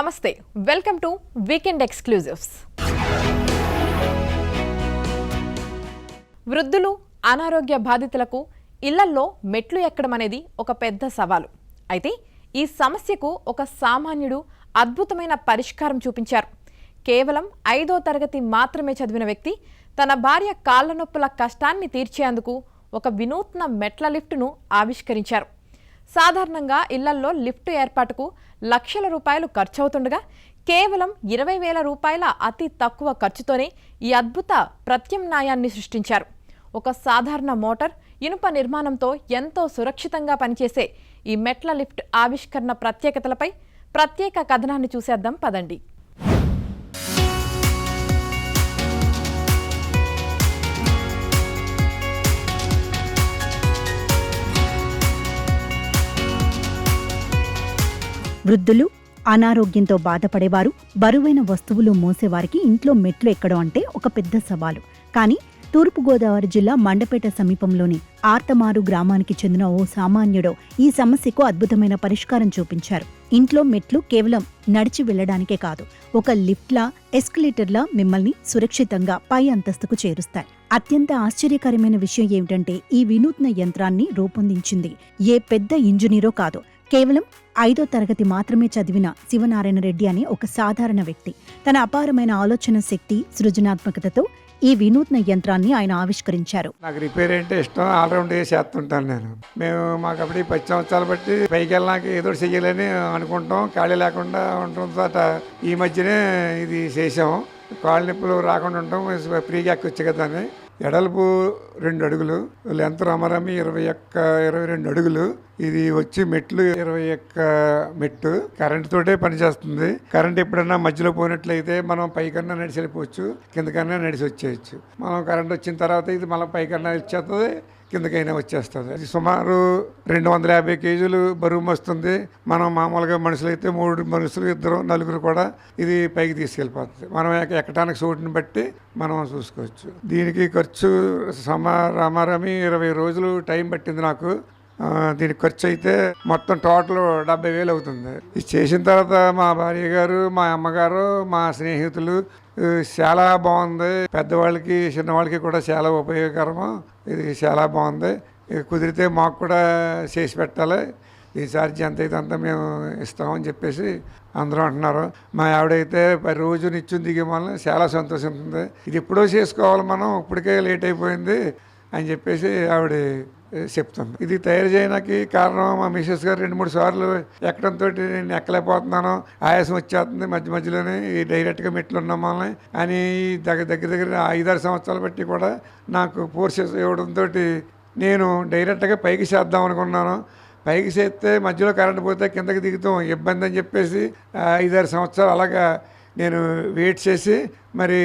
నమస్తే, welcome to weekend exclusives. వృద్ధులు, అనారోగ్య బాధితులకు ఇళ్లల్లో మెట్లు ఎక్కడం అనేది ఒక పెద్ద సవాలు. అయితే ఈ సమస్యకు ఒక సామాన్యుడు అద్భుతమైన పరిష్కారం చూపించారు. కేవలం 5వ తరగతి మాత్రమే చదివిన వ్యక్తి తన భార్య కాళ్ల నొప్పుల కష్టాన్ని తీర్చేందుకు ఒక వినూత్న మెట్ల లిఫ్ట్ను ఆవిష్కరించారు. సాధారణంగా ఇళ్లల్లో లిఫ్ట్ ఏర్పాటుకు లక్షల రూపాయలు ఖర్చవుతుండగా కేవలం 20,000 రూపాయల అతి తక్కువ ఖర్చుతోనే ఈ అద్భుత ప్రత్యామ్నాయాన్ని సృష్టించారు. ఒక సాధారణ మోటార్, ఇనుప నిర్మాణంతో ఎంతో సురక్షితంగా పనిచేసే ఈ మెట్ల లిఫ్ట్ ఆవిష్కరణ ప్రత్యేకతలపై ప్రత్యేక కథనాన్ని చూసేద్దాం పదండి. వృద్ధులు, అనారోగ్యంతో బాధపడేవారు, బరువైన వస్తువులు మోసేవారికి ఇంట్లో మెట్లు ఎక్కడం అంటే ఒక పెద్ద సవాలు. కానీ తూర్పుగోదావరి జిల్లా మండపేట సమీపంలోని ఆర్తమారు గ్రామానికి చెందిన ఓ సామాన్యుడు ఈ సమస్యకు అద్భుతమైన పరిష్కారం చూపించారు. ఇంట్లో మెట్లు కేవలం నడిచి వెళ్లడానికే కాదు, ఒక లిఫ్ట్లా, ఎస్కలేటర్లా మిమ్మల్ని సురక్షితంగా పై అంతస్తుకు చేరుస్తాయి. అత్యంత ఆశ్చర్యకరమైన విషయం ఏమిటంటే ఈ వినూత్న యంత్రాన్ని రూపొందించింది ఏ పెద్ద ఇంజనీరో కాదు, కేవలం 5వ తరగతి మాత్రమే చదివిన శివనారాయణ రెడ్డి అనే ఒక సాధారణ వ్యక్తి. తన అపారమైన ఆలోచన శక్తి, సృజనాత్మకతతో ఈ వినూత్న యంత్రాన్ని ఆయన ఆవిష్కరించారు. నాకు రిపేర్ అంటే ఇష్టం, ఆల్రౌండ్ చేస్తుంటాను నేను. మేము అప్పటికి 10 సంవత్సరాలు బట్టి పైకి వెళ్ళాక ఏదో చెయ్యాలని అనుకుంటాం, ఖాళీ లేకుండా ఉండటం. ఈ మధ్యనే ఇది చేసాం, కాళ్ళ నొప్పులు రాకుండా ఉంటాం, ఫ్రీగా ఎక్కొచ్చు కదా అని. ఎడల్పు 2 అడుగులు, లెంత్ రమరమి 22 అడుగులు. ఇది వచ్చి మెట్లు 21 మెట్టు, కరెంట్ తోటే పనిచేస్తుంది. కరెంట్ ఎప్పుడన్నా మధ్యలో పోయినట్లయితే మనం పైకన్నా నడిచి వెళ్ళిపోవచ్చు, కిందకన్నా నడిచి వచ్చేయచ్చు. మనం కరెంట్ వచ్చిన తర్వాత ఇది మళ్ళీ పైకన్నా వచ్చేస్తుంది, కిందకైనా వచ్చేస్తుంది. ఇది సుమారు 250 కేజీలు బరువు వస్తుంది. మనం మామూలుగా మనుషులైతే 3 మనుషులు, 2, 4 కూడా ఇది పైకి తీసుకెళ్ళిపోతుంది. మనం ఎక్కడానికి చోటుని బట్టి మనం చూసుకోవచ్చు. దీనికి ఖర్చు రమారమి 20 రోజులు టైం పట్టింది నాకు. దీనికి ఖర్చు అయితే మొత్తం టోటల్ 70,000 అవుతుంది. ఇది చేసిన తర్వాత మా భార్య గారు, మా అమ్మగారు, మా స్నేహితులు చాలా బాగుంది, పెద్దవాళ్ళకి చిన్నవాళ్ళకి కూడా చాలా ఉపయోగకరము, ఇది చాలా బాగుంది, ఇది కుదిరితే మాకు కూడా చేసి పెట్టాలి, ఈ ఛార్జ్ ఎంత అయితే అంతా మేము ఇస్తామని చెప్పేసి అందరూ అంటున్నారు. మా ఆవిడైతే రోజు నిత్యం దిగే వల్ల చాలా సంతోషిస్తుంది. ఇది ఎప్పుడో చేసుకోవాలి మనం, ఇప్పటికే లేట్ అయిపోయింది అని చెప్పేసి ఆవిడ చెప్తుంది. ఇది తయారు చేయడానికి కారణం మా మిసెస్ గారు 2-3 సార్లు ఎక్కడంతో నేను ఎక్కలేకపోతున్నాను, ఆయాసం వచ్చేస్తుంది మధ్యలోనే, ఈ డైరెక్ట్గా మెట్లు ఉన్నాం వల్ల అని దగ్గర 5-6 సంవత్సరాలు బట్టి కూడా నాకు ఫోర్సెస్ ఇవ్వడంతో నేను డైరెక్ట్గా పైకి చేద్దాం అనుకున్నాను. పైకి చేస్తే మధ్యలో కరెంట్ పోతే కిందకి దిగుతాం ఇబ్బంది అని చెప్పేసి 5-6 సంవత్సరాలు అలాగా నేను వెయిట్ చేసి, మరి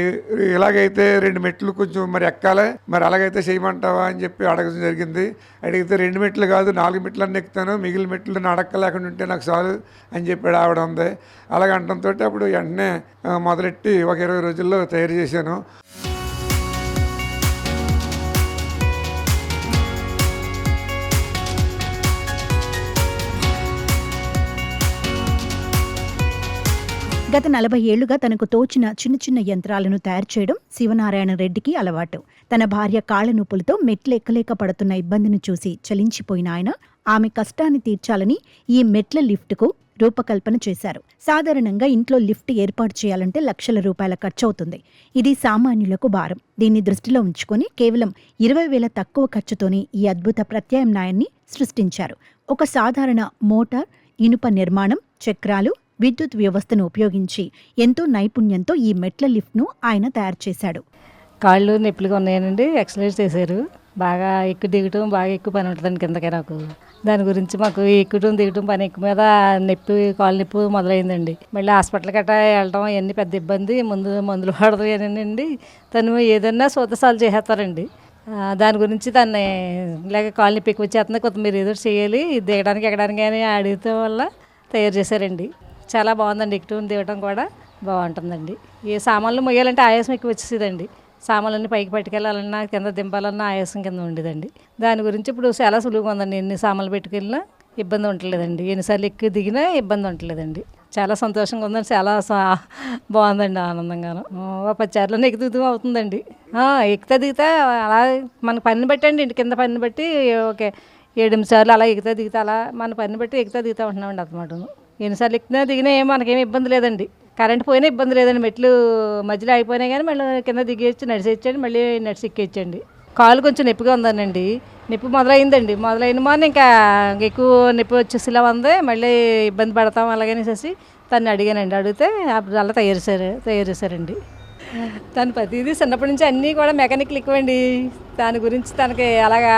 ఇలాగైతే 2 మెట్లు కొంచెం మరి ఎక్కాలి, మరి అలాగైతే చేయమంటావా అని చెప్పి అడగడం జరిగింది. అడిగితే 2 మెట్లు కాదు 4 మెట్లు అన్నీ ఎక్కుతాను, మిగిలిన మెట్లు అడక్కలేకుండా ఉంటే నాకు చాలు అని చెప్పి ఆవిడ ఉంది. అలాగ అనడంతో అప్పుడు వెంటనే మొదలెట్టి ఒక 20 రోజుల్లో తయారు చేశాను. గత 40 ఏళ్లుగా తనకు తోచిన చిన్న యంత్రాలను తయారు చేయడం శివనారాయణ రెడ్డికి అలవాటు. తన భార్య కాళ్ల నొప్పులతో మెట్లు ఎక్కలేక పడుతున్న ఇబ్బందిని చూసి చలించిపోయిన ఆయన ఆమె కష్టాన్ని తీర్చాలని ఈ మెట్ల లిఫ్ట్కు రూపకల్పన చేశారు. సాధారణంగా ఇంట్లో లిఫ్ట్ ఏర్పాటు చేయాలంటే లక్షల రూపాయల ఖర్చవుతుంది. ఇది సామాన్యులకు భారం. దీన్ని దృష్టిలో ఉంచుకొని కేవలం 20,000 తక్కువ ఖర్చుతోనే ఈ అద్భుత ప్రత్యామ్నాయాన్ని సృష్టించారు. ఒక సాధారణ మోటార్, ఇనుప నిర్మాణం, చక్రాలు, విద్యుత్ వ్యవస్థను ఉపయోగించి ఎంతో నైపుణ్యంతో ఈ మెట్ల లిఫ్ట్ను ఆయన తయారు చేశాడు. కాళ్ళు నొప్పులుగా ఉన్నాయనండి, ఎక్సర్సైజ్ చేశారు. బాగా దిగటం బాగా ఎక్కువ పని ఉంటుందండి కిందకే. నాకు దాని గురించి మాకు ఎక్కడం దిగటం పని ఎక్కువ మీద నొప్పి, కాళ్ళు నొప్పి మొదలైందండి. మళ్ళీ హాస్పిటల్ గట్రా వెళ్ళడం అవన్నీ పెద్ద ఇబ్బంది. మందులు పడదు అనండి. తను ఏదన్నా సూతసాలు చేసేస్తారండి. దాని గురించి దాన్ని ఇలాగ కాళ్ళు నొప్పి ఎక్కువ వచ్చేస్తుంది, కొంత మీరు ఏదో చేయాలి, దిగడానికి ఎక్కడానికి అని అడిగితే వల్ల తయారు చేశారండి. చాలా బాగుందండి, ఎక్కువ దిగటం కూడా బాగుంటుందండి. ఏ సామాన్లు మొయ్యాలంటే ఆయాసం ఎక్కువ వచ్చేదండి. సామాన్లన్నీ పైకి పట్టుకెళ్ళాలన్నా కింద దింపాలన్నా ఆయాసం కింద ఉండేదండి. దాని గురించి ఇప్పుడు చాలా సులువుగా ఉందండి. ఎన్ని సామాన్లు పెట్టుకెళ్ళినా ఇబ్బంది ఉండలేదండి, ఎన్నిసార్లు ఎక్కి దిగినా ఇబ్బంది ఉండలేదండి. చాలా సంతోషంగా ఉందండి, చాలా బాగుందండి, ఆనందంగాను. 10 సార్లు ఎక్కి దిగుతూ అవుతుందండి. ఎక్కితే దిగితే అలా మన పనిని బట్టి అండి, ఇంటి కింద పనిని బట్టి ఓకే 7-8 సార్లు అలా ఎక్కితే దిగితే అలా మన పనిని బట్టి ఎక్కితే దిగుతూ ఉంటున్నామండి అన్నమాట. ఎన్నిసార్లు ఎక్కినా దిగినా మనకేమి ఇబ్బంది లేదండి, కరెంట్ పోయినా ఇబ్బంది లేదండి. మెట్లు మధ్యలో అయిపోయినా కానీ మళ్ళీ కింద దిగేసి నడిచేయచ్చండి, మళ్ళీ నడిచి ఎక్కేయచ్చండి. కాలు కొంచెం నొప్పిగా ఉందనండి, నొప్పి మొదలైందండి. మొదలైన మార్ని ఇంకా ఎక్కువ నొప్పి వచ్చేసిలా ఉంది, మళ్ళీ ఇబ్బంది పడతాం అలాగనేసి తను అడిగానండి. అడిగితే అప్పుడు అలా తయారు చేశారండి. తను ప్రతిదీ చిన్నప్పటి నుంచి అన్నీ కూడా మెకానిక్లు ఎక్కువండి, దాని గురించి తనకి అలాగా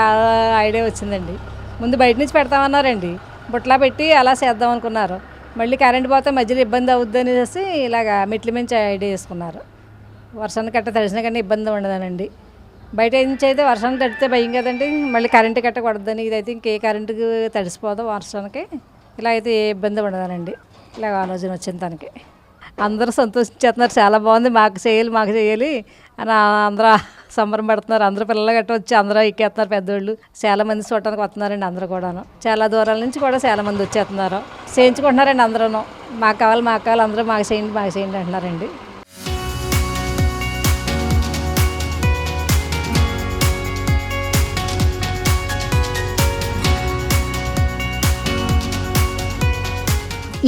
ఐడియా వచ్చిందండి. ముందు బయట నుంచి పెడతామన్నారండి, బుట్టలా పెట్టి అలా చేద్దాం అనుకున్నారు. మళ్ళీ కరెంట్ పోతే మధ్యలో ఇబ్బంది అవుద్ది అనేసి ఇలాగా మెట్ల మించి ఐడియా చేసుకున్నారు. వర్షానికి గట్ట తడిసినా కానీ ఇబ్బంది ఉండదనండి. బయట నుంచి అయితే వర్షానికి తడితే భయం కదండి, మళ్ళీ కరెంటు గట్ట కొడద్దని. ఇదైతే ఇంకే కరెంటుకి తడిసిపోదు వర్షానికి, ఇలా అయితే ఏ ఇబ్బంది ఉండదనండి. ఇలాగ ఆలోచన వచ్చింది తనకి. అందరూ సంతోషించేస్తున్నారు, చాలా బాగుంది, మాకు చేయాలి అని అందరూ సంబరం పడుతున్నారు. అందరూ పిల్లలు గట్ట వచ్చి అందరూ ఎక్కేస్తున్నారు, పెద్దోళ్ళు చాలామంది చూడటానికి వస్తున్నారండి. అందరూ కూడాను చాలా దూరాల నుంచి కూడా చాలామంది వచ్చేస్తున్నారు, చేయించుకుంటున్నారండి. అందరూ మాకు కావాలి అందరూ మాకు చేయండి అంటున్నారండి.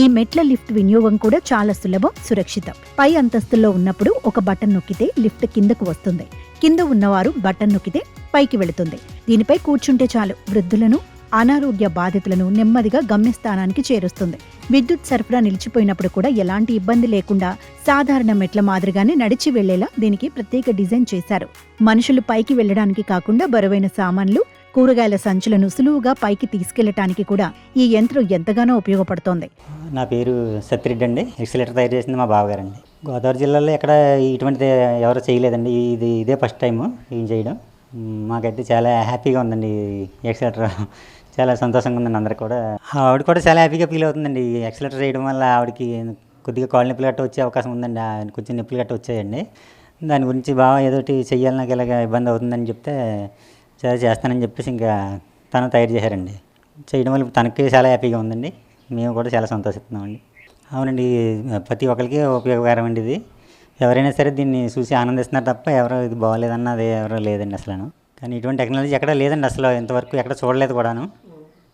ఈ మెట్ల లిఫ్ట్ వినియోగం కూడా చాలా సులభం, సురక్షితం. పై అంతస్తుల్లో ఉన్నప్పుడు ఒక బటన్ నొక్కితే లిఫ్ట్ కిందకు వస్తుంది, కింద ఉన్నవారు బటన్ నొక్కితే పైకి వెళుతుంది. దీనిపై కూర్చుంటే చాలు వృద్ధులను, అనారోగ్య బాధితులను నెమ్మదిగా గమ్యస్థానానికి చేరుస్తుంది. విద్యుత్ సరఫరా నిలిచిపోయినప్పుడు కూడా ఎలాంటి ఇబ్బంది లేకుండా సాధారణ మెట్ల మాదిరిగానే నడిచి వెళ్లేలా దీనికి ప్రత్యేక డిజైన్ చేశారు. మనుషులు పైకి వెళ్లడానికి కాకుండా బరువైన సామాన్లు, కూరగాయల సంచులను సులువుగా పైకి తీసుకెళ్లటానికి కూడా ఈ యంత్రం ఎంతగానో ఉపయోగపడుతోంది. నా పేరు సత్యరెడ్డి అండి. ఎక్సలేటర్ తయారు చేసింది మా బావగారండి. గోదావరి జిల్లాలో ఎక్కడ ఇటువంటిది ఎవరు చేయలేదండి, ఇదే ఫస్ట్ టైము ఏం చేయడం. మాకైతే చాలా హ్యాపీగా ఉందండి. ఎక్సలేటర్ చాలా సంతోషంగా ఉందండి. అందరికి కూడా ఆవిడ కూడా చాలా హ్యాపీగా ఫీల్ అవుతుందండి. ఈ ఎక్సలేటర్ చేయడం వల్ల ఆవిడకి కొద్దిగా కాళ్ళు నొప్పులు గట్ట వచ్చే అవకాశం ఉందండి, కొంచెం నొప్పులు గట్ట వచ్చాయండి. దాని గురించి బాగా ఏదోటి చెయ్యాలి, నాకు ఇలాగ ఇబ్బంది అవుతుందని చెప్తే సరే చేస్తానని చెప్పేసి ఇంకా తను తయారు చేశారండి. చేయడం వల్ల తనకి చాలా హ్యాపీగా ఉందండి, మేము కూడా చాలా సంతోషిస్తున్నామండి. అవునండి, ప్రతి ఒక్కరికి ఉపయోగకరం అండి ఇది. ఎవరైనా సరే దీన్ని చూసి ఆనందిస్తున్నారు తప్ప ఎవరో ఇది బాగోలేదన్నది ఎవరో లేదండి అసలు. కానీ ఇటువంటి టెక్నాలజీ ఎక్కడ లేదండి అసలు, ఇంతవరకు ఎక్కడ చూడలేదు కూడాను.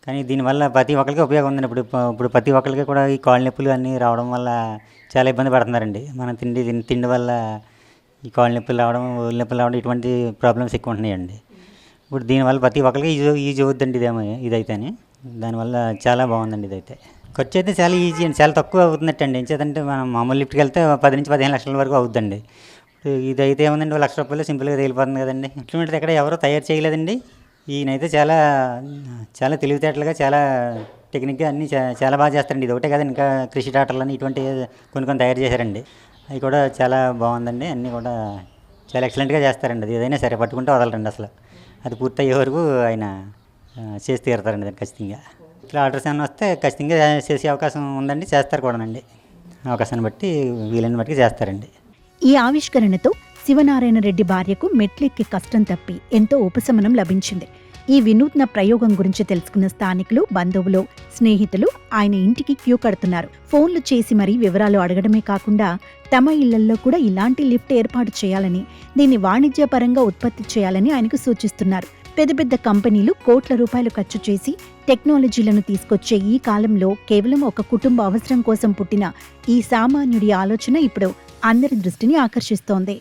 కానీ దీనివల్ల ప్రతి ఒక్కరికి ఉపయోగం ఉందండి. ఇప్పుడు ప్రతి ఒక్కరికి కూడా ఈ కాళ్ళు నొప్పులు అన్నీ రావడం వల్ల చాలా ఇబ్బంది పడుతున్నారండి. మన తిండి వల్ల ఈ కాళ్ళు నొప్పులు రావడం, ఒళ్ళు నొప్పులు రావడం ఇటువంటి ప్రాబ్లమ్స్ ఎక్కువ ఉంటున్నాయండి. ఇప్పుడు దీనివల్ల ప్రతి ఒక్కరికి ఈజీ అవుతుందండి ఇదైతేనే. దానివల్ల చాలా బాగుందండి. ఇదైతే ఖర్చు అయితే చాలా ఈజీ అండి, చాలా తక్కువ అవుతున్నట్టండి. ఎంచేతంటే మనం మామూలు లిఫ్ట్కి వెళ్తే 10 నుంచి 15 లక్షల వరకు అవుతుందండి. ఇదైతే ఏముందండి, ₹1,00,000 సింపుల్గా తేలిపోతుంది కదండి. ఇంప్లిమెంట్ ఎక్కడ ఎవరో తయారు చేయలేదండి. ఈయనైతే చాలా తెలివితేటలుగా, చాలా టెక్నిక్గా అన్నీ చాలా బాగా చేస్తారండి. ఇది ఒకటే కదండి, ఇంకా కృషి టాటర్లని ఇటువంటి కొన్ని తయారు చేశారండి. అవి కూడా చాలా బాగుందండి. అన్నీ కూడా చాలా ఎక్సలెంట్గా చేస్తారండి. అది ఏదైనా సరే పట్టుకుంటే వదలరండి అసలు. అది పూర్తయ్యే వరకు ఆయన చేసి తీరుతారండి దాన్ని ఖచ్చితంగా. ఇట్లా ఆర్డర్స్ ఏమైనా వస్తే ఖచ్చితంగా చేసే అవకాశం ఉందండి, చేస్తారు కూడానండి. అవకాశాన్ని బట్టి వీలైన బట్టి చేస్తారండి. ఈ ఆవిష్కరణతో శివనారాయణ రెడ్డి భార్యకు మెట్లెక్కి కష్టం తప్పి ఎంతో ఉపశమనం లభించింది. ఈ వినూత్న ప్రయోగం గురించి తెలుసుకున్న స్థానికులు, బంధువులు, స్నేహితులు ఆయన ఇంటికి క్యూ కడుతున్నారు. ఫోన్లు చేసి మరీ వివరాలు అడగడమే కాకుండా తమ ఇళ్లల్లో కూడా ఇలాంటి లిఫ్ట్ ఏర్పాటు చేయాలని, దీన్ని వాణిజ్యపరంగా ఉత్పత్తి చేయాలని ఆయనకు సూచిస్తున్నారు. పెద్ద పెద్ద కంపెనీలు కోట్ల రూపాయలు ఖర్చు చేసి టెక్నాలజీలను తీసుకొచ్చే ఈ కాలంలో కేవలం ఒక కుటుంబ అవసరం కోసం పుట్టిన ఈ సామాన్యుడి ఆలోచన ఇప్పుడు అందరి దృష్టిని ఆకర్షిస్తోంది.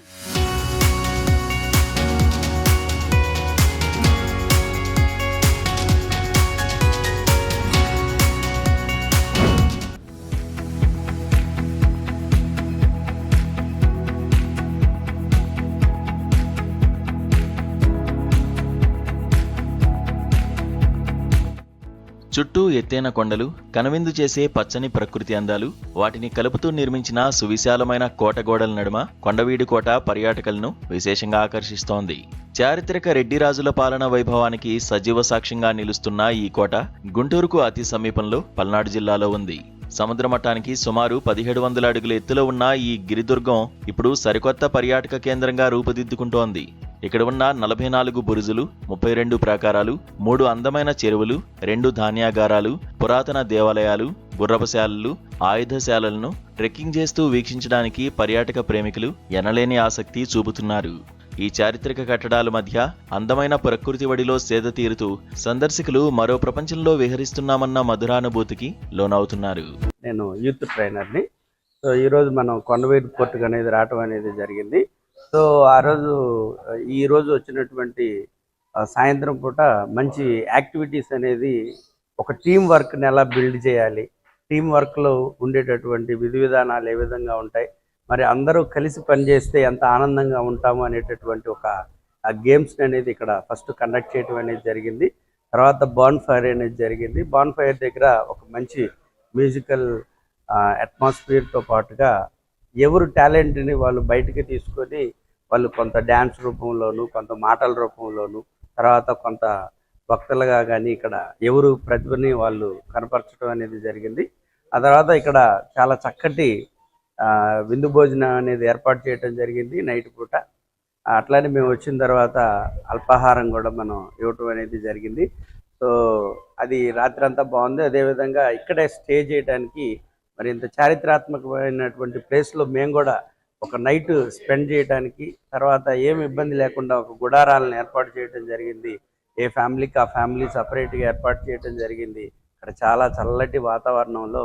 చుట్టూ ఎత్తైన కొండలు, కనువిందు చేసే పచ్చని ప్రకృతి అందాలు, వాటిని కలుపుతూ నిర్మించిన సువిశాలమైన కోటగోడల నడుమ కొండవీడు కోట పర్యాటకులను విశేషంగా ఆకర్షిస్తోంది. చారిత్రక రెడ్డిరాజుల పాలన వైభవానికి సజీవ సాక్ష్యంగా నిలుస్తున్న ఈ కోట గుంటూరుకు అతి సమీపంలో పల్నాడు జిల్లాలో ఉంది. సముద్ర మట్టానికి సుమారు 1700 అడుగుల ఎత్తులో ఉన్న ఈ గిరిదుర్గం ఇప్పుడు సరికొత్త పర్యాటక కేంద్రంగా రూపుదిద్దుకుంటోంది. ఇక్కడ ఉన్న 44 బురుజులు, 32 ప్రాకారాలు, 3 అందమైన చెరువులు, 2 ధాన్యాగారాలు, పురాతన దేవాలయాలు, గుర్రపుశాలలు, ఆయుధశాలలను ట్రెక్కింగ్ చేస్తూ వీక్షించడానికి పర్యాటక ప్రేమికులు ఎనలేని ఆసక్తి చూపుతున్నారు. ఈ చారిత్రక కట్టడాల మధ్య అందమైన ప్రకృతి వడిలో సేద తీరుతూ సందర్శకులు మరో ప్రపంచంలో విహరిస్తున్నామన్న మధురానుభూతికి లోనవుతున్నారు. నేను యూత్ ట్రైనర్ని. సో ఈరోజు మనం కొండవీడు పోర్టుకు అనేది రావటం అనేది జరిగింది. సో ఈరోజు వచ్చినటువంటి సాయంత్రం పూట మంచి యాక్టివిటీస్ అనేది ఒక టీం వర్క్ని ఎలా బిల్డ్ చేయాలి, టీం వర్క్లో ఉండేటటువంటి విధి విధానాలు ఏ విధంగా ఉంటాయి, మరి అందరూ కలిసి పనిచేస్తే ఎంత ఆనందంగా ఉంటాము అనేటటువంటి ఒక గేమ్స్ అనేది ఇక్కడ ఫస్ట్ కండక్ట్ చేయడం అనేది జరిగింది. తర్వాత బాన్ ఫైర్ అనేది జరిగింది. బాన్ ఫైర్ దగ్గర ఒక మంచి మ్యూజికల్ అట్మాస్ఫియర్తో పాటుగా ఎవరు టాలెంట్ని వాళ్ళు బయటికి తీసుకొని వాళ్ళు కొంత డ్యాన్స్ రూపంలోను, కొంత మాటల రూపంలోను, తర్వాత కొంత వక్తలుగా కానీ ఇక్కడ ఎవరు ప్రతిభని వాళ్ళు కనపరచడం అనేది జరిగింది. ఆ తర్వాత ఇక్కడ చాలా చక్కటి విందు భోజనం అనేది ఏర్పాటు చేయడం జరిగింది నైట్ పూట. అట్లానే మేము వచ్చిన తర్వాత అల్పాహారం కూడా మనం ఇవ్వటం అనేది జరిగింది. సో అది రాత్రి అంతా బాగుంది. అదేవిధంగా ఇక్కడే స్టే చేయడానికి మరి ఇంత చారిత్రాత్మకమైనటువంటి ప్లేస్లో మేము కూడా ఒక నైట్ స్పెండ్ చేయడానికి, తర్వాత ఏమి ఇబ్బంది లేకుండా ఒక గుడారాలను ఏర్పాటు చేయడం జరిగింది. ఏ ఫ్యామిలీకి ఆ ఫ్యామిలీ సపరేట్గా ఏర్పాటు చేయడం జరిగింది. ఇక్కడ చాలా చల్లటి వాతావరణంలో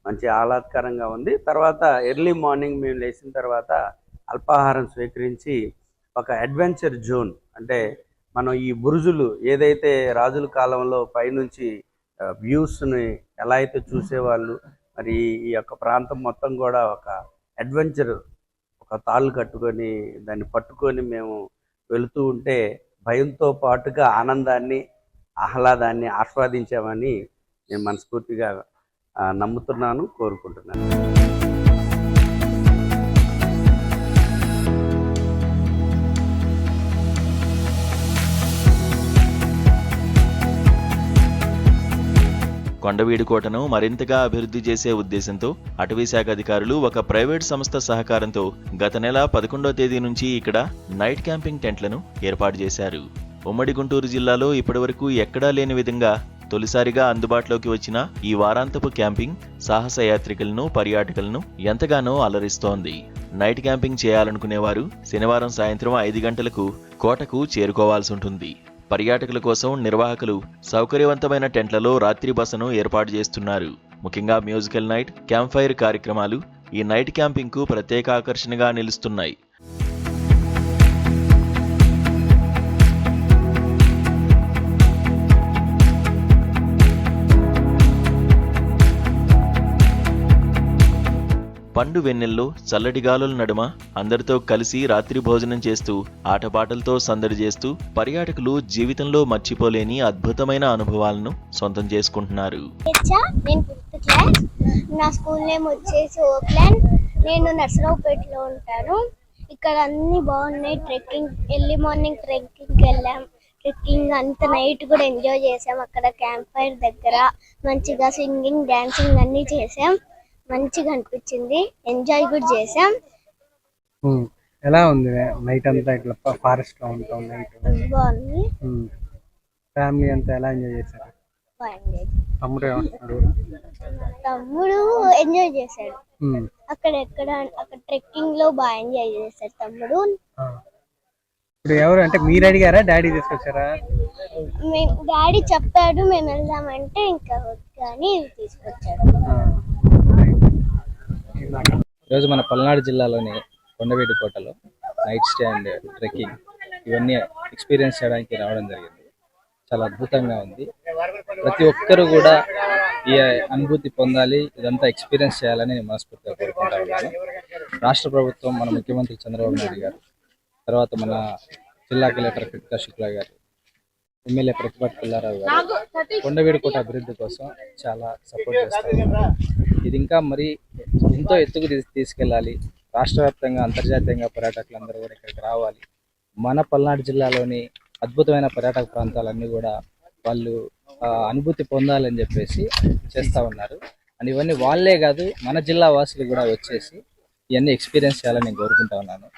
మంచి ఆహ్లాదకరంగా ఉంది. తర్వాత ఎర్లీ మార్నింగ్ మేము లేచిన తర్వాత అల్పాహారం స్వీకరించి ఒక అడ్వెంచర్ జోన్, అంటే మనం ఈ బురుజులు ఏదైతే రాజుల కాలంలో పైనుంచి వ్యూస్ని ఎలా అయితే చూసేవాళ్ళు, మరి ఈ యొక్క ప్రాంతం మొత్తం కూడా ఒక అడ్వెంచర్, ఒక తాళ్ళు కట్టుకొని దాన్ని పట్టుకొని మేము వెళుతూ ఉంటే భయంతో పాటుగా ఆనందాన్ని, ఆహ్లాదాన్ని ఆస్వాదించామని నేను మనస్ఫూర్తిగా నమ్ముతున్నాను, కోరుకుంటున్నాను. కొండవీడు కోటను మరింతగా అభివృద్ధి చేసే ఉద్దేశంతో అటవీశాఖ అధికారులు ఒక ప్రైవేట్ సంస్థ సహకారంతో గత నెల 11వ తేదీ నుంచి ఇక్కడ నైట్ క్యాంపింగ్ టెంట్లను ఏర్పాటు చేశారు. ఉమ్మడి గుంటూరు జిల్లాలో ఇప్పటివరకు ఎక్కడా లేని విధంగా తొలిసారిగా అందుబాటులోకి వచ్చిన ఈ వారాంతపు క్యాంపింగ్ సాహస యాత్రికులను, పర్యాటకులను ఎంతగానో అలరిస్తోంది. నైట్ క్యాంపింగ్ చేయాలనుకునేవారు శనివారం సాయంత్రం 5 గంటలకు కోటకు చేరుకోవాల్సి ఉంటుంది. పర్యాటకుల కోసం నిర్వాహకులు సౌకర్యవంతమైన టెంట్లలో రాత్రి బసను ఏర్పాటు చేస్తున్నారు. ముఖ్యంగా మ్యూజికల్ నైట్, క్యాంప్ ఫైర్ కార్యక్రమాలు ఈ నైట్ క్యాంపింగ్కు ప్రత్యేక ఆకర్షణగా నిలుస్తున్నాయి. పండు వెన్నెల్లో చల్లటి గాలుల నడుమ అందరితో కలిసి రాత్రి భోజనం చేస్తూ ఆటపాటలతో సందడి చేస్తూ పర్యాటకులు జీవితంలో మర్చిపోలేని అద్భుతమైన అనుభవాలను సొంతం చేసుకుంటున్నారు. నేను 5th క్లాస్. నా స్కూల్ నేమ్ వచ్చేసి ఓక్లాండ్. నేను నర్సరావుపేటలో ఉంటాను. ఇక్కడ అన్ని బాగున్నాయి. ట్రెక్కింగ్ ఎర్లీ మార్నింగ్ ట్రెక్కింగ్కి వెళ్ళాం. ట్రెక్కింగ్ అంత నైట్ కూడా ఎంజాయ్ చేసాం. అక్కడ క్యాంప్ ఫైర్ దగ్గర మంచిగా సింగింగ్, డాన్సింగ్ అన్ని చేసాం. మంచిగా అనిపించింది. ఎంజాయ్ కూడా చేసాం. ఎలా ఉంది నైట్ అంతా ఇట్లా ఫారెస్ట్ లో ఉంటాం? నైట్ బాగుంది. ఫ్యామిలీ అంతా ఎలా ఎంజాయ్ చేశారు? తమ్ముడు ఏమంటున్నాడు? తమ్ముడు ఎంజాయ్ చేశాడు. అక్కడ ట్రెక్కింగ్ లో బాగా ఎంజాయ్ చేశాడు తమ్ముడు. ఇప్పుడు ఎవరు అంటే మీరు అడిగారా, డాడీ తీసుకొచ్చారా? డాడీ చెప్పాడు మేము వెళ్దామంటే ఇంకా కానీ తీసుకొచ్చాడు. ఈరోజు మన పల్నాడు జిల్లాలోని కొండవీడు కోటలో నైట్ స్టే అండ్ ట్రెక్కింగ్ ఇవన్నీ ఎక్స్పీరియన్స్ చేయడానికి రావడం జరిగింది. చాలా అద్భుతంగా ఉంది. ప్రతి ఒక్కరూ కూడా ఈ అనుభూతి పొందాలి, ఇదంతా ఎక్స్పీరియన్స్ చేయాలని నేను మనస్ఫూర్తిగా కోరుకుంటా ఉన్నాను. రాష్ట్ర ప్రభుత్వం, మన ముఖ్యమంత్రి చంద్రబాబు నాయుడు గారు, తర్వాత మన జిల్లా కలెక్టర్ కృతికా శుక్లా గారు, ఎమ్మెల్యే ప్రతిపాటి పుల్లారావు గారు కొండవీడు కోట అభివృద్ధి కోసం చాలా సపోర్ట్ చేస్తారు. ఇది ఇంకా మరి ఎంతో ఎత్తుకు తీసుకెళ్ళాలి. రాష్ట్ర వ్యాప్తంగా, అంతర్జాతీయంగా పర్యాటకులందరూ కూడా ఇక్కడికి రావాలి. మన పల్నాడు జిల్లాలోని అద్భుతమైన పర్యాటక ప్రాంతాలన్నీ కూడా వాళ్ళు అనుభూతి పొందాలని చెప్పేసి చేస్తూ ఉన్నారు. అండ్ ఇవన్నీ వాళ్ళే కాదు, మన జిల్లా వాసులు కూడా వచ్చేసి ఇవన్నీ ఎక్స్పీరియన్స్ చేయాలని నేను కోరుకుంటా ఉన్నాను.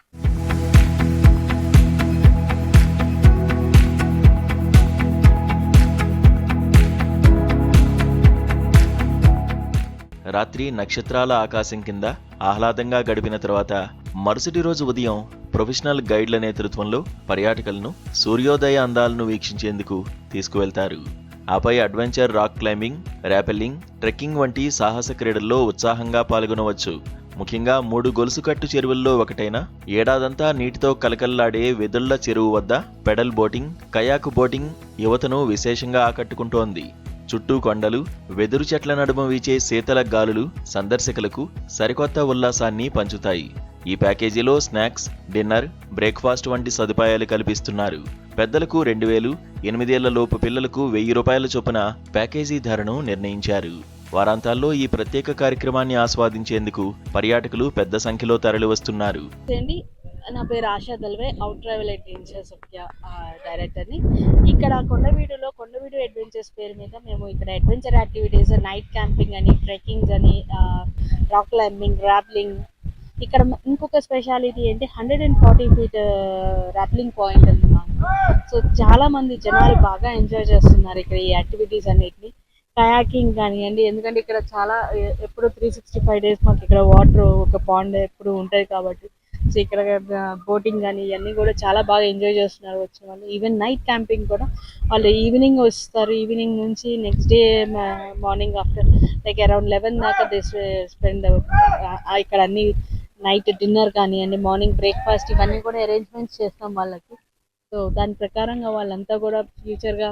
రాత్రి నక్షత్రాల ఆకాశం కింద ఆహ్లాదంగా గడిపిన తర్వాత మరుసటి రోజు ఉదయం ప్రొఫెషనల్ గైడ్ల నేతృత్వంలో పర్యాటకులను సూర్యోదయ అందాలను వీక్షించేందుకు తీసుకువెళ్తారు. ఆపై అడ్వెంచర్ రాక్ క్లైంబింగ్, ర్యాపెల్లింగ్, ట్రెక్కింగ్ వంటి సాహస క్రీడల్లో ఉత్సాహంగా పాల్గొనవచ్చు. ముఖ్యంగా 3 గొలుసుకట్టు చెరువుల్లో ఒకటైన ఏడాదంతా నీటితో కలకల్లాడే వెదుళ్ల చెరువు వద్ద పెడల్ బోటింగ్, కయాక్ బోటింగ్ యువతను విశేషంగా ఆకట్టుకుంటోంది. చుట్టూ కొండలు, వెదురు చెట్ల నడుమ వీచే శీతల గాలులు సందర్శకులకు సరికొత్త ఉల్లాసాన్ని పంచుతాయి. ఈ ప్యాకేజీలో స్నాక్స్, డిన్నర్, బ్రేక్ఫాస్ట్ వంటి సదుపాయాలు కల్పిస్తున్నారు. పెద్దలకు 2000, 8 ఏళ్ల లోపు పిల్లలకు 1000 రూపాయల చొప్పున ప్యాకేజీ ధరను నిర్ణయించారు. వారాంతాల్లో ఈ ప్రత్యేక కార్యక్రమాన్ని ఆస్వాదించేందుకు పర్యాటకులు పెద్ద సంఖ్యలో తరలివస్తున్నారు. నా పేరు ఆశా దల్వే, అవుట్ ట్రావెల్ అడ్వెంచర్స్ డైరెక్టర్ని. ఇక్కడ కొండవీడు అడ్వెంచర్స్ పేరు మీద మేము ఇక్కడ అడ్వెంచర్ యాక్టివిటీస్, నైట్ క్యాంపింగ్ అని, ట్రెక్కింగ్స్ అని, రాక్ క్లైంబింగ్, ర్యాప్లింగ్. ఇక్కడ ఇంకొక స్పెషాలిటీ ఏంటి, 140 ఫీట్ ర్యాప్లింగ్ పాయింట్ ఉంది మాకు. సో చాలా మంది జనాలు బాగా ఎంజాయ్ చేస్తున్నారు ఇక్కడ ఈ యాక్టివిటీస్ అన్నిటిని. కయాకింగ్ కానివ్వండి, ఎందుకంటే ఇక్కడ చాలా ఎప్పుడు 365 days మాకు ఇక్కడ వాటర్, ఒక పాండ్ ఎప్పుడు ఉంటుంది కాబట్టి. సో ఇక్కడ బోటింగ్ కానీ ఇవన్నీ కూడా చాలా బాగా ఎంజాయ్ చేస్తున్నారు వచ్చిన వాళ్ళు. ఈవెన్ నైట్ క్యాంపింగ్ కూడా వాళ్ళు ఈవినింగ్ వస్తారు. ఈవినింగ్ నుంచి next day morning after like around 11 దాకా దే స్పెండ్ ఇక్కడ అన్ని నైట్ డిన్నర్ కానివ్వండి, మార్నింగ్ బ్రేక్ఫాస్ట్ ఇవన్నీ కూడా అరేంజ్మెంట్స్ చేస్తాం వాళ్ళకి. సో దాని ప్రకారంగా వాళ్ళంతా కూడా ఫ్యూచర్గా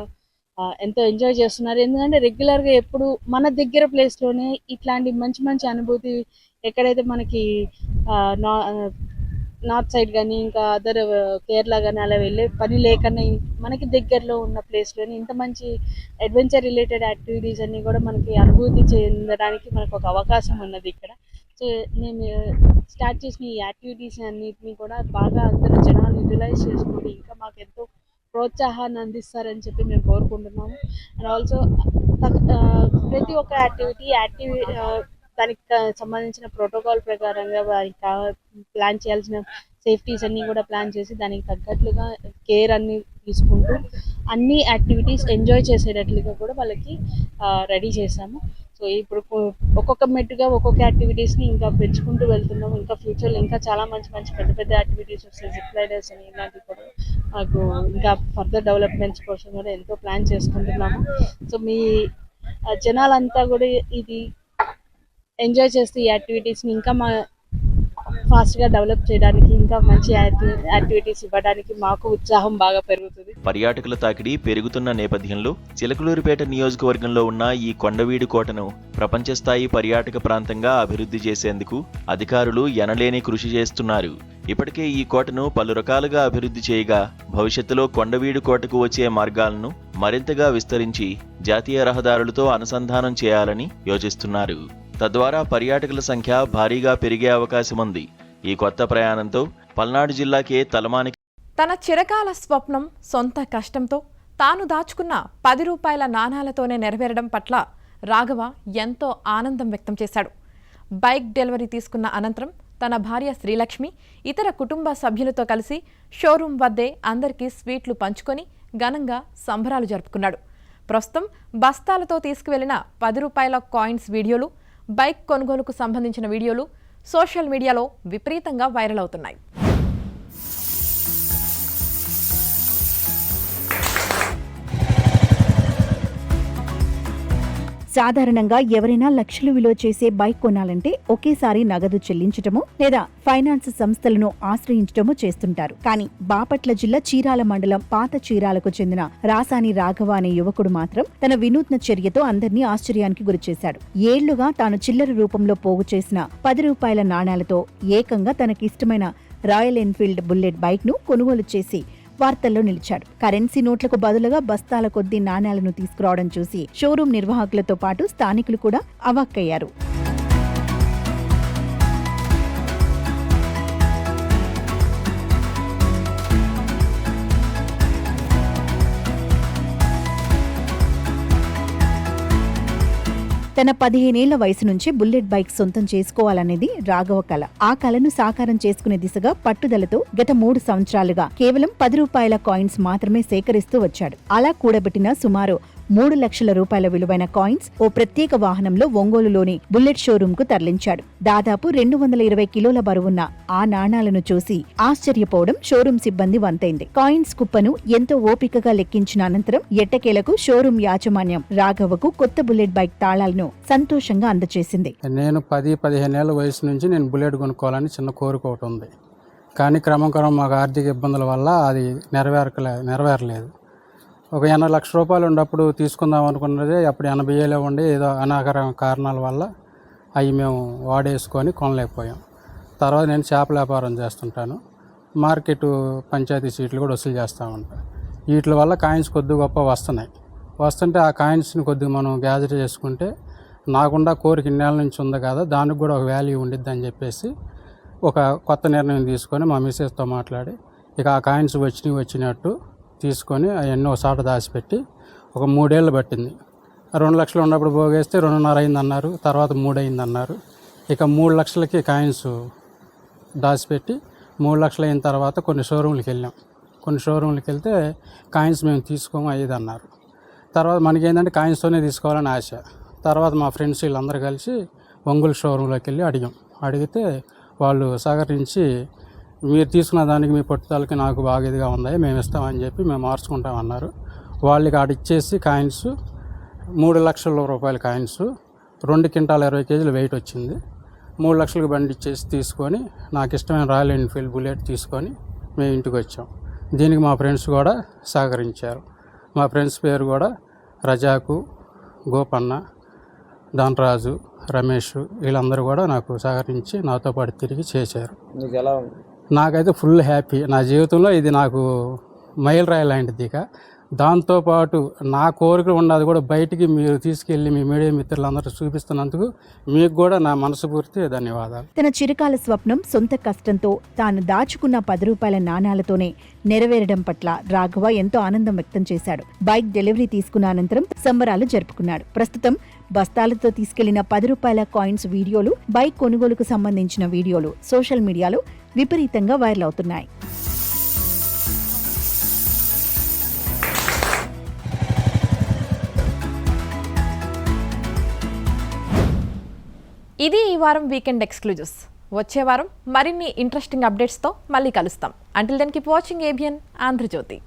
ఎంతో ఎంజాయ్ చేస్తున్నారు. ఎందుకంటే రెగ్యులర్గా ఎప్పుడు మన దగ్గర ప్లేస్లోనే ఇట్లాంటి మంచి మంచి అనుభూతి ఎక్కడైతే మనకి నార్త్ సైడ్ కానీ ఇంకా అదర్ కేరళ కానీ అలా వెళ్ళే పని లేకుండా మనకి దగ్గరలో ఉన్న ప్లేస్లోని ఇంత మంచి అడ్వెంచర్ రిలేటెడ్ యాక్టివిటీస్ అన్నీ కూడా మనకి అనుభూతి చెందడానికి మనకు ఒక అవకాశం ఉన్నది ఇక్కడ. సో నేను స్టార్ట్ చేసిన ఈ యాక్టివిటీస్ అన్నిటిని కూడా బాగా అందరూ జనాలు యూటిలైజ్ చేసుకొని ఇంకా మాకు ఎంతో ప్రోత్సాహాన్ని అందిస్తారని చెప్పి మేము కోరుకుంటున్నాము. అండ్ ఆల్సో ప్రతి ఒక్క యాక్టివిటీ దానికి సంబంధించిన ప్రోటోకాల్ ప్రకారంగా వారికి ప్లాన్ చేయాల్సిన సేఫ్టీస్ అన్నీ కూడా ప్లాన్ చేసి దానికి తగ్గట్లుగా కేర్ అన్ని తీసుకుంటూ అన్ని యాక్టివిటీస్ ఎంజాయ్ చేసేటట్లుగా కూడా వాళ్ళకి రెడీ చేశాము. సో ఇప్పుడు ఒక్కొక్క మెట్టుగా ఒక్కొక్క యాక్టివిటీస్ని ఇంకా పెంచుకుంటూ వెళ్తున్నాము. ఇంకా ఫ్యూచర్లో ఇంకా చాలా మంచి మంచి పెద్ద పెద్ద యాక్టివిటీస్ వస్తాయి. జిప్ లైడర్స్ అని ఇలాంటివి కూడా మాకు ఇంకా ఫర్దర్ డెవలప్మెంట్స్ కోసం కూడా ఎంతో ప్లాన్ చేసుకుంటున్నాము. సో మీ జనాలంతా కూడా ఇది ఎంజాయ్ చేస్తూ ఈ యాక్టివిటీస్ని ఇంకా ఫాస్ట్గా డెవలప్ చేయడానికి, ఇంకా మంచి యాక్టివిటీస్ ఇవ్వడానికి మాకు ఉత్సాహం బాగా పెరుగుతుంది. పర్యాటకుల తాకిడి పెరుగుతున్న నేపథ్యంలో చిలకలూరిపేట నియోజకవర్గంలో ఉన్న ఈ కొండవీడు కోటను ప్రపంచ స్థాయి పర్యాటక ప్రాంతంగా అభివృద్ధి చేసేందుకు అధికారులు ఎనలేని కృషి చేస్తున్నారు. ఇప్పటికే ఈ కోటను పలు రకాలుగా అభివృద్ధి చేయగా భవిష్యత్తులో కొండవీడు కోటకు వచ్చే మార్గాలను మరింతగా విస్తరించి జాతీయ రహదారులతో అనుసంధానం చేయాలని యోచిస్తున్నారు. తద్వారా పర్యాటకుల సంఖ్య భారీగా పెరిగే అవకాశం ఉంది. ఈ కొత్త ప్రయాణంతో పల్నాడు జిల్లాకే తలమానికి. తన చిరకాల స్వప్నం సొంత కష్టంతో తాను దాచుకున్న 10 రూపాయల నాణాలతోనే నెరవేరడం పట్ల రాఘవ ఎంతో ఆనందం వ్యక్తం చేశాడు. బైక్ డెలివరీ తీసుకున్న అనంతరం తన భార్య శ్రీలక్ష్మి ఇతర కుటుంబ సభ్యులతో కలిసి షోరూం వద్దే అందరికీ స్వీట్లు పంచుకొని ఘనంగా సంబరాలు జరుపుకున్నాడు. ప్రస్తుతం బస్తాలతో తీసుకువెళ్లిన 10 రూపాయల కాయిన్స్ వీడియోలు, బైక్ కొనుగోలుకు సంబంధించిన వీడియోలు సోషల్ మీడియాలో విపరీతంగా వైరల్ అవుతున్నాయి. సాధారణంగా ఎవరైనా లక్షలు విలువ చేసే బైక్ కొనాలంటే ఒకేసారి నగదు చెల్లించటమో లేదా ఫైనాన్స్ సంస్థలను ఆశ్రయించటమో చేస్తుంటారు. కానీ బాపట్ల జిల్లా చీరాల మండలం పాత చీరాలకు చెందిన రాసాని రాఘవ అనే యువకుడు మాత్రం తన వినూత్న చర్యతో అందరినీ ఆశ్చర్యానికి గురిచేశాడు. ఏళ్లుగా తాను చిల్లర రూపంలో పోగు చేసిన 10 రూపాయల నాణాలతో ఏకంగా తనకిష్టమైన రాయల్ ఎన్ఫీల్డ్ బుల్లెట్ బైక్ ను కొనుగోలు చేసి వార్తల్లో నిలిచాడు. కరెన్సీ నోట్లకు బదులుగా బస్తాల కొద్దీ నాణేలను తీసుకురావడం చూసి షోరూం నిర్వాహకులతో పాటు స్థానికులు కూడా అవాక్కయ్యారు. తన 15 ఏళ్ల వయసు నుంచే బుల్లెట్ బైక్ సొంతం చేసుకోవాలనేది రాఘవ కల. ఆ కలను సాకారం చేసుకునే దిశగా పట్టుదలతో గత 3 సంవత్సరాలుగా కేవలం 10 రూపాయల కాయిన్స్ మాత్రమే సేకరిస్తూ వచ్చాడు. అలా కూడబెట్టిన సుమారు 3 లక్షల రూపాయల విలువైన కాయిన్స్ ఓ ప్రత్యేక వాహనంలో ఒంగోలులోని బుల్లెట్ షోరూమ్ కు తరలించాడు. దాదాపు 220 కిలోల బరువున్న ఆ నాణాలను చూసి ఆశ్చర్యపోవడం షోరూమ్ సిబ్బంది వంతైంది. కాయిన్స్ కుప్పను ఎంతో ఓపికగా లెక్కించిన అనంతరం ఎట్టకేలకు షోరూమ్ యాజమాన్యం రాఘవకు కొత్త బుల్లెట్ బైక్ తాళాలను సంతోషంగా అందజేసింది. నేను 10-15 ఏళ్ల వయసు నుంచి నేను బుల్లెట్ కొనుక్కోవాలని చిన్న కోరిక ఒకటి ఉంది. కానీ క్రమం మాకు ఆర్థిక ఇబ్బందుల వల్ల అది నెరవేరలేదు. ఒక 80 లక్షల రూపాయలు ఉన్నప్పుడు తీసుకుందాం అనుకున్నది అప్పుడు 80,000 ఉండి ఏదో అనాగర కారణాల వల్ల అవి మేము వాడేసుకొని కొనలేకపోయాం. తర్వాత నేను చేపల వ్యాపారం చేస్తుంటాను. మార్కెట్ పంచాయతీ సీట్లు కూడా వసూలు చేస్తూ ఉంటాను. వీటి వల్ల కాయిన్స్ కొద్ది గొప్ప వస్తుంటే ఆ కాయిన్స్ని కొద్దిగా మనం గ్యాదర్ చేసుకుంటే నాకుండా కోరిక ఇన్నేళ్ళ నుంచి ఉంది కదా, దానికి కూడా ఒక వాల్యూ ఉండిద్ది అని చెప్పేసి ఒక కొత్త నిర్ణయం తీసుకొని మా మిస్సెస్తో మాట్లాడి ఇక ఆ కాయిన్స్ వచ్చినట్టు తీసుకొని అవన్నీ ఒకసారి దాచిపెట్టి ఒక 3 ఏళ్ళు పట్టింది. 2 లక్షలు ఉన్నప్పుడు పోగేస్తే 2.5 అయిందన్నారు, తర్వాత 3 అయిందన్నారు. ఇక 3 లక్షలకి కాయిన్స్ దాచిపెట్టి 3 లక్షలు అయిన తర్వాత కొన్ని షోరూమ్లకు వెళ్తే కాయిన్స్ మేము తీసుకోము అయ్యేది అన్నారు. తర్వాత మనకేంటంటే కాయిన్స్తోనే తీసుకోవాలని ఆశ. తర్వాత మా ఫ్రెండ్స్ వీళ్ళందరూ కలిసి ఒంగోలు షోరూంలోకి వెళ్ళి అడిగితే వాళ్ళు సహకరించి మీరు తీసుకున్న దానికి మీ పట్టుదలకి నాకు బాగా ఇదిగా ఉంది, మేము ఇస్తామని చెప్పి మేము మార్చుకుంటామన్నారు. వాళ్ళకి ఇచ్చేసి కాయిన్స్ 3 లక్షల రూపాయల కాయిన్స్ 2 క్వింటాల 20 కేజీలు వెయిట్ వచ్చింది. 3 లక్షలకు బండి ఇచ్చేసి తీసుకొని నాకు ఇష్టమైన రాయల్ ఎన్ఫీల్డ్ బుల్లెట్ తీసుకొని మేము ఇంటికి వచ్చాం. దీనికి మా ఫ్రెండ్స్ కూడా సహకరించారు. మా ఫ్రెండ్స్ పేరు కూడా రజాకు, గోపన్న, ధనరాజు, రమేష్ వీళ్ళందరూ కూడా నాకు సహకరించి నాతో పాటు తిరిగి చేశారు. నాకైతే ఫుల్ హ్యాపీ. నా జీవితంలో ఇది నాకు మైలురాయి లాంటిది. ఇక దాంతోపాటు నా కోరిక ఉన్నది కూడా బయటికి మీరు తీసుకెళ్ళి మీ మీడియా మిత్రులందరూ చూపిస్తున్నందుకు మీకు కూడా నా మనస్ఫూర్తి ధన్యవాదాలు. తన చిరకాల స్వప్నం సొంత కష్టంతో తాను దాచుకున్న 10 రూపాయల నాణాలతోనే నెరవేరడం పట్ల రాఘవ ఎంతో ఆనందం వ్యక్తం చేశాడు. బైక్ డెలివరీ తీసుకున్న అనంతరం సంబరాలు జరుపుకున్నాడు. ప్రస్తుతం బస్తాలతో తీసుకెళ్లిన 10 రూపాయల కాయిన్స్ వీడియోలు, బైక్ కొనుగోలుకు సంబంధించిన వీడియోలు సోషల్ మీడియాలో విపరీతంగా వైరల్ అవుతున్నాయి. ఇది ఈ వారం వీకెండ్ ఎక్స్క్లూజివ్స్. వచ్చే వారం మరిన్ని ఇంట్రెస్టింగ్ అప్డేట్స్తో మళ్ళీ కలుస్తాం. Until then keep watching ABN Andhra Jyothi.